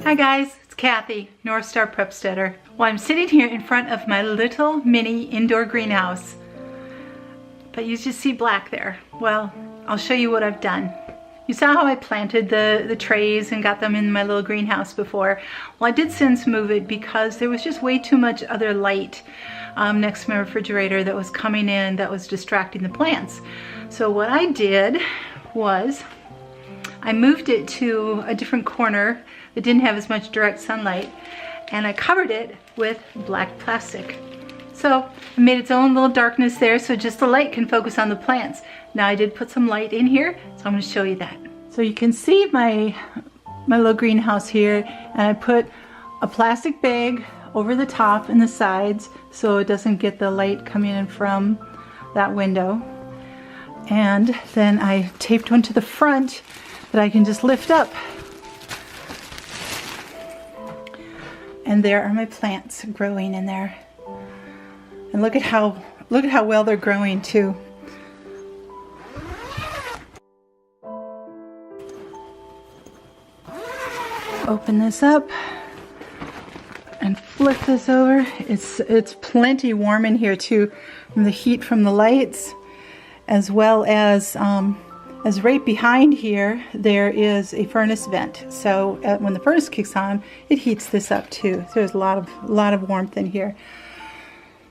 Hi guys, it's Kathy, North Star Prepsteader. Well, I'm sitting here in front of my little mini indoor greenhouse, but you just see black there. Well, I'll show you what I've done. You saw how I planted the trays and got them in my little greenhouse before. Well, I did since move it because there was just way too much other light next to my refrigerator that was coming in that was distracting the plants. So what I did was I moved it to a different corner that didn't have as much direct sunlight, and I covered it with black plastic. So I made its own little darkness there so just the light can focus on the plants. Now I did put some light in here, so I'm going to show you that. So you can see my little greenhouse here, and I put a plastic bag over the top and the sides so it doesn't get the light coming in from that window. And then I taped one to the front that I can just lift up. And there are my plants growing in there. And look at how well they're growing too. Open this up and flip this over. It's plenty warm in here too, from the heat from the lights, as well as right behind here there is a furnace vent. So when the furnace kicks on, it heats this up too. So there's a lot of warmth in here.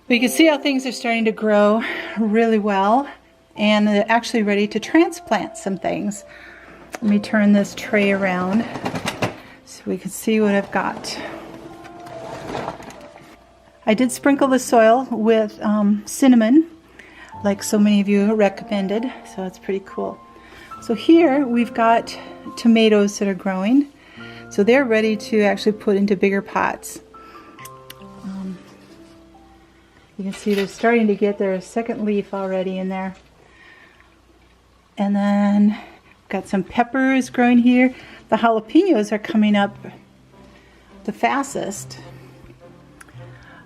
But you can see how things are starting to grow really well, and they're actually ready to transplant some things. Let me turn this tray around so we can see what I've got. I did sprinkle the soil with cinnamon, like so many of you recommended, so that's pretty cool. So here we've got tomatoes that are growing, so they're ready to actually put into bigger pots. You can see they're starting to get their second leaf already in there. And then got some peppers growing here. The jalapenos are coming up the fastest.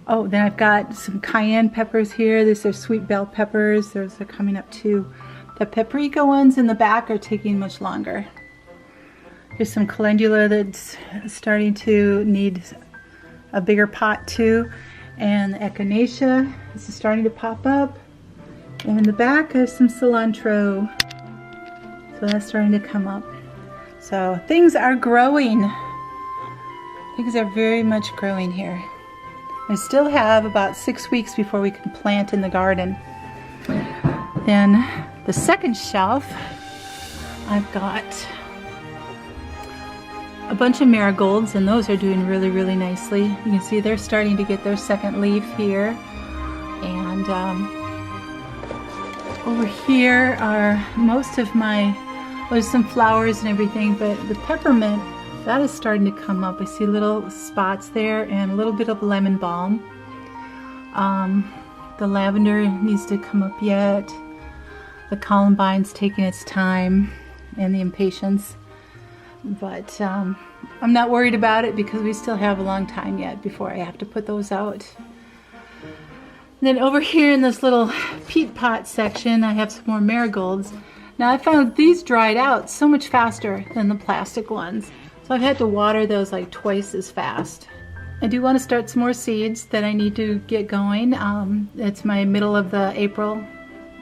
Oh, then I've got some cayenne peppers here. These are sweet bell peppers. Those are coming up too. The paprika ones in the back are taking much longer. There's some calendula that's starting to need a bigger pot too. And the echinacea is starting to pop up. And in the back there's some cilantro. So that's starting to come up. So things are growing. Things are very much growing here. I still have about 6 weeks before we can plant in the garden. Then the second shelf, I've got a bunch of marigolds, and those are doing really nicely. You can see they're starting to get their second leaf here. And over here are most of my, there's some flowers and everything, but the peppermint, that is starting to come up. I see little spots there and a little bit of lemon balm. The lavender needs to come up yet. The columbine's taking its time, and the impatiens. But I'm not worried about it because we still have a long time yet before I have to put those out. And then over here in this little peat pot section, I have some more marigolds. Now I found these dried out so much faster than the plastic ones. So I've had to water those like twice as fast. I do want to start some more seeds that I need to get going. It's my middle of the April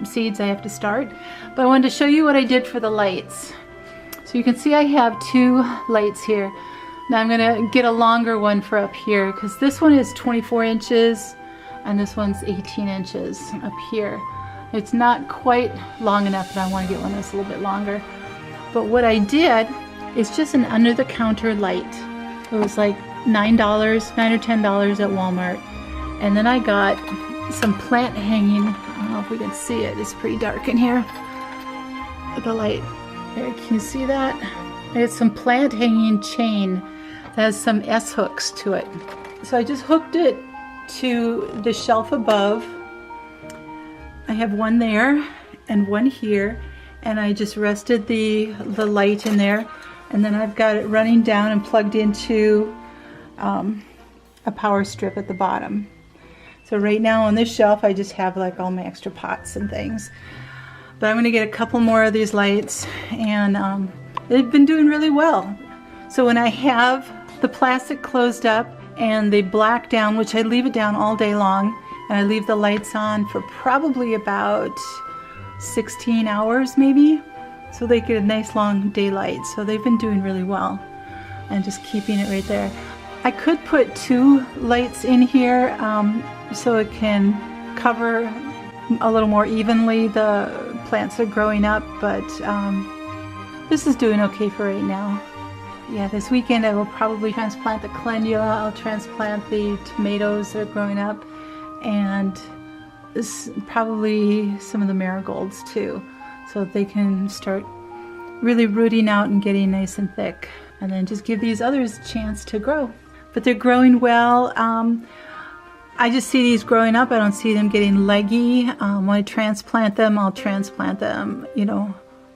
seeds I have to start. But I wanted to show you what I did for the lights. So you can see I have 2 lights here. Now I'm gonna get a longer one for up here because this one is 24 inches and this one's 18 inches up here. It's not quite long enough, but I want to get one that's a little bit longer. But what I did is just an under the counter light. It was like $9 or $10 at Walmart. And then I got some plant hanging. I don't know if we can see it. It's pretty dark in here. The light. There, can you see that? It's some plant hanging chain that has some S hooks to it. So I just hooked it to the shelf above. I have one there and one here, and I just rested the light in there, and then I've got it running down and plugged into a power strip at the bottom. So right now on this shelf I just have like all my extra pots and things. But I'm gonna get a couple more of these lights, and they've been doing really well. So when I have the plastic closed up and they black down, which I leave it down all day long, and I leave the lights on for probably about 16 hours maybe, so they get a nice long daylight. So they've been doing really well, and just keeping it right there. I could put 2 lights in here so it can cover a little more evenly the plants that are growing up, but this is doing okay for right now. Yeah, this weekend I will probably transplant the calendula, I'll transplant the tomatoes that are growing up, and probably some of the marigolds too, so that they can start really rooting out and getting nice and thick. And then just give these others a chance to grow. But they're growing well. I just see these growing up. I don't see them getting leggy. When I transplant them, I'll transplant them, you know,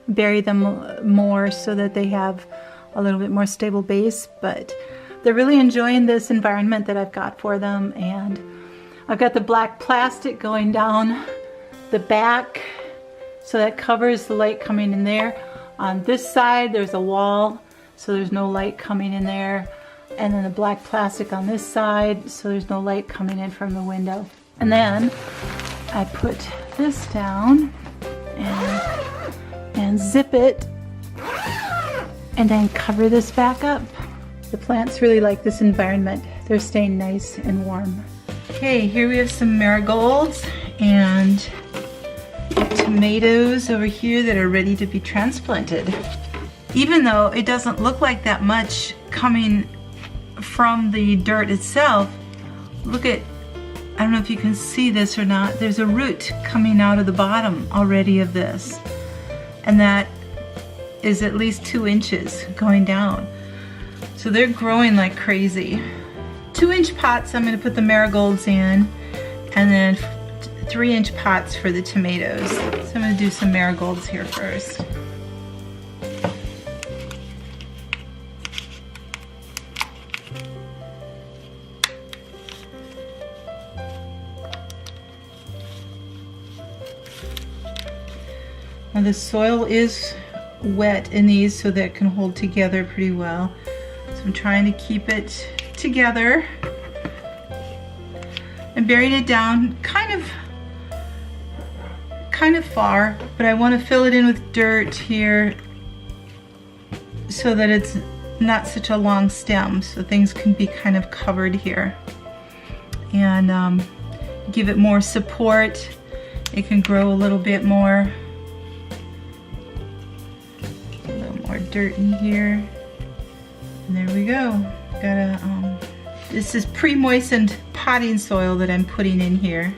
bury them more so that they have a little bit more stable base. But they're really enjoying this environment that I've got for them. And I've got the black plastic going down the back, so that covers the light coming in there. On this side, there's a wall, so there's no light coming in there. And then the black plastic on this side, so there's no light coming in from the window. And then I put this down and zip it, and then cover this back up. The plants really like this environment. They're staying nice and warm. Okay, here we have some marigolds and tomatoes over here that are ready to be transplanted. Even though it doesn't look like that much coming from the dirt itself, look at, I don't know if you can see this or not, there's a root coming out of the bottom already of this, and that is at least 2 inches going down. So they're growing like crazy. 2-inch pots I'm going to put the marigolds in, and then 3-inch pots for the tomatoes. So I'm going to do some marigolds here first. Now the soil is wet in these, so that it can hold together pretty well. So I'm trying to keep it together. I'm burying it down kind of far, but I want to fill it in with dirt here so that it's not such a long stem, so things can be kind of covered here, and give it more support. It can grow a little bit more. A little more dirt in here, and there we go. Got a this is pre-moistened potting soil that I'm putting in here.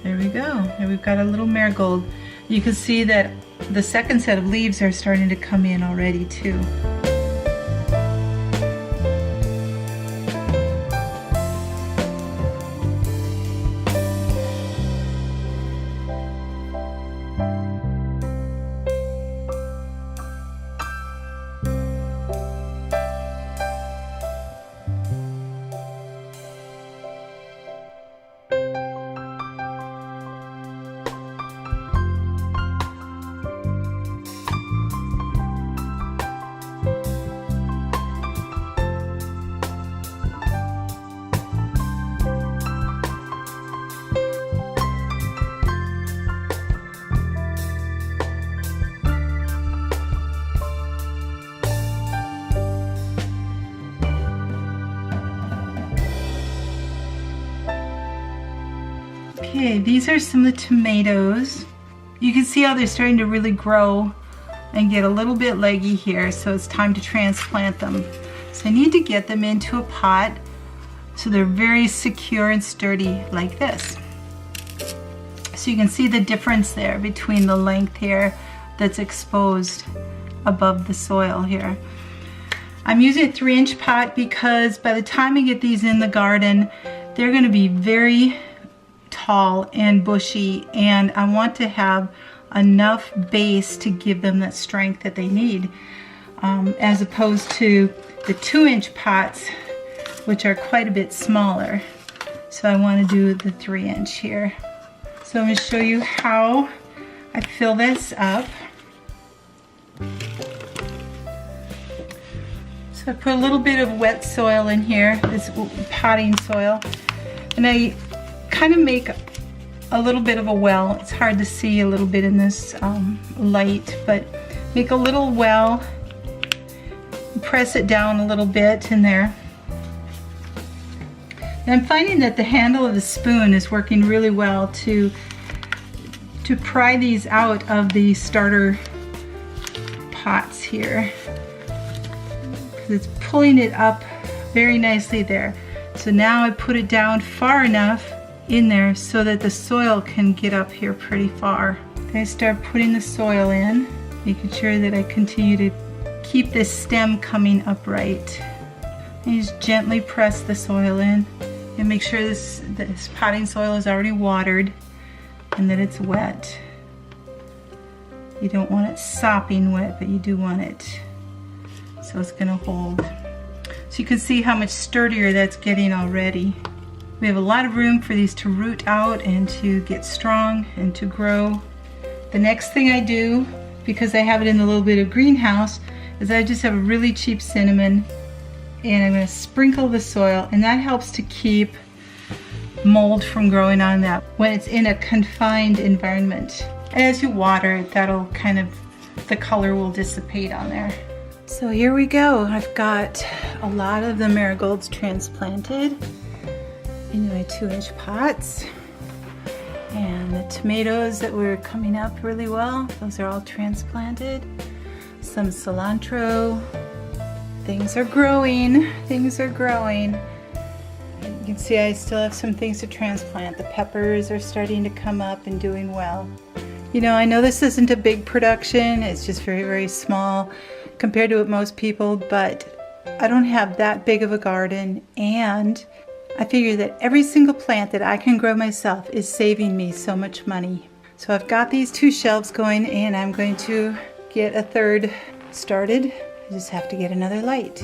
There we go. And we've got a little marigold. You can see that the second set of leaves are starting to come in already too. Okay, these are some of the tomatoes. You can see how they're starting to really grow and get a little bit leggy here, so it's time to transplant them. So I need to get them into a pot so they're very secure and sturdy like this. So you can see the difference there between the length here that's exposed above the soil here. I'm using a 3-inch pot because by the time I get these in the garden, they're going to be very tall and bushy, and I want to have enough base to give them that strength that they need, as opposed to the 2-inch pots which are quite a bit smaller. So I want to do the 3-inch here. So I'm going to show you how I fill this up. So I put a little bit of wet soil in here, this potting soil, and I kind of make a little bit of a well. It's hard to see a little bit in this light, but make a little well, press it down a little bit in there. And I'm finding that the handle of the spoon is working really well to pry these out of the starter pots here. It's pulling it up very nicely there. So now I put it down far enough in there so that the soil can get up here pretty far. Then I start putting the soil in, making sure that I continue to keep this stem coming upright. And just gently press the soil in and make sure this potting soil is already watered and that it's wet. You don't want it sopping wet, but you do want it so it's going to hold. So you can see how much sturdier that's getting already. We have a lot of room for these to root out and to get strong and to grow. The next thing I do, because I have it in a little bit of greenhouse, is I just have a really cheap cinnamon and I'm going to sprinkle the soil, and that helps to keep mold from growing on that when it's in a confined environment. And as you water it, that'll kind of, the color will dissipate on there. So here we go. I've got a lot of the marigolds transplanted into my 2-inch pots. And the tomatoes that were coming up really well, those are all transplanted. Some cilantro. Things are growing. Things are growing. And you can see I still have some things to transplant. The peppers are starting to come up and doing well. You know, I know this isn't a big production. It's just very, very small compared to what most people, but I don't have that big of a garden, and I figure that every single plant that I can grow myself is saving me so much money. So I've got these 2 shelves going, and I'm going to get a 3rd started. I just have to get another light.